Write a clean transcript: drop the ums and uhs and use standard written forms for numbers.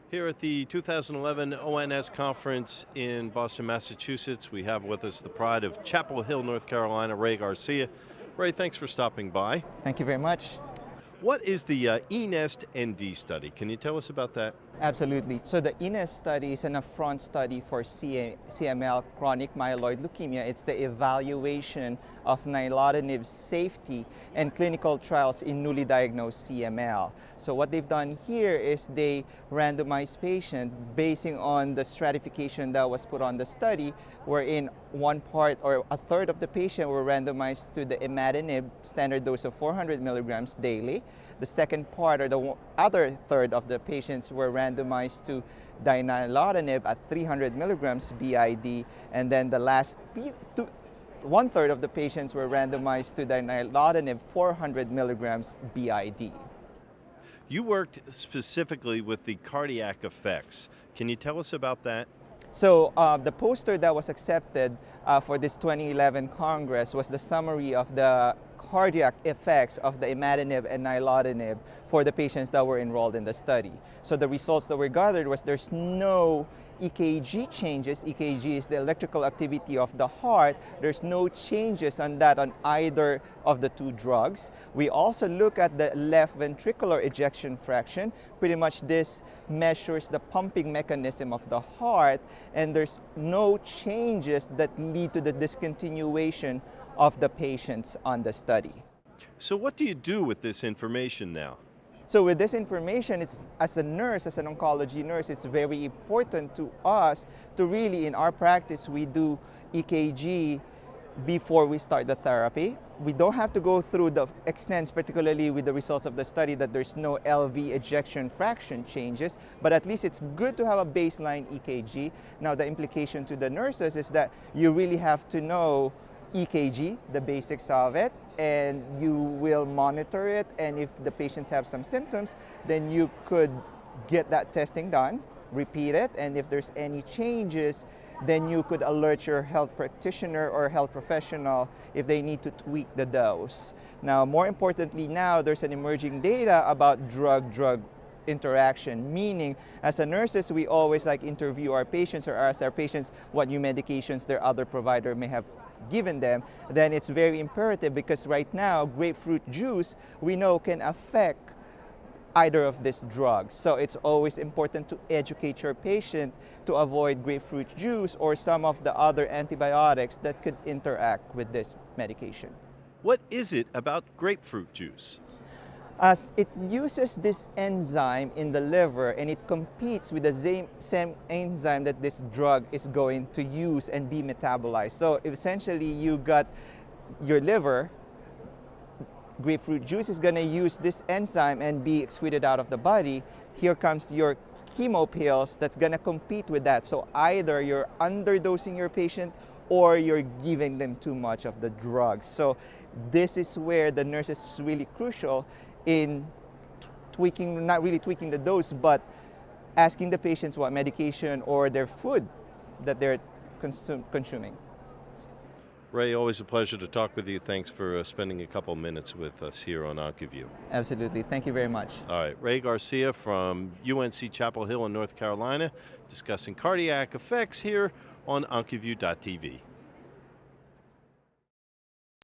Here at the 2011 ONS conference in Boston, Massachusetts, we have with us the pride of Chapel Hill, North Carolina, Ray Garcia. Ray, thanks for stopping by. Thank you very much. What is the ENESTND study? Can you tell us about that? Absolutely. So the ENESTND study is an upfront study for CML, chronic myeloid leukemia. It's the evaluation of nilotinib's safety and clinical trials in newly diagnosed CML. So what they've done here is they randomized patients basing on the stratification that was put on the study, wherein one part or a third of the patient were randomized to the IMATINIB standard dose of 400 milligrams daily. The second part, or the other third of the patients, were randomized to nilotinib at 300 milligrams BID, and then the last one third of the patients were randomized to nilotinib 400 milligrams BID. You worked specifically with the cardiac effects. Can you tell us about that? So the poster that was accepted for this 2011 Congress was the summary of the cardiac effects of the imatinib and nilotinib for the patients that were enrolled in the study. So the results that were gathered was there's no EKG changes. EKG is the electrical activity of the heart. There's no changes on that on either of the two drugs. We also look at the left ventricular ejection fraction. Pretty much this measures the pumping mechanism of the heart, and there's no changes that lead to the discontinuation of the patients on the study. So what do you do with this information now? So with this information, it's, as a nurse, as an oncology nurse, it's very important to us to really, in our practice, we do EKG before we start the therapy. We don't have to go through the extents, particularly with the results of the study, that there's no LV ejection fraction changes, but at least it's good to have a baseline EKG. Now the implication to the nurses is that you really have to know EKG, the basics of it, and you will monitor it, and if the patients have some symptoms, then you could get that testing done, repeat it, and if there's any changes, then you could alert your health practitioner or health professional if they need to tweak the dose. Now, more importantly now, there's an emerging data about drug-drug interaction, meaning as a nurses, we always interview our patients or ask our patients what new medications their other provider may have given them. Then it's very imperative, because right now grapefruit juice we know can affect either of these drugs. So it's always important to educate your patient to avoid grapefruit juice or some of the other antibiotics that could interact with this medication. What is it about grapefruit juice? As it uses this enzyme in the liver, and it competes with the same enzyme that this drug is going to use and be metabolized. So essentially you got your liver, grapefruit juice is going to use this enzyme and be excreted out of the body. Here comes your chemo pills that's going to compete with that. So either you're underdosing your patient or you're giving them too much of the drug. So this is where the nurse is really crucial in tweaking, not really tweaking the dose, but asking the patients what medication or their food that they're consuming. Ray, always a pleasure to talk with you. Thanks for spending a couple minutes with us here on OncoView. Absolutely. Thank you very much. All right. Ray Garcia from UNC Chapel Hill in North Carolina, discussing cardiac effects here on OncoView.TV.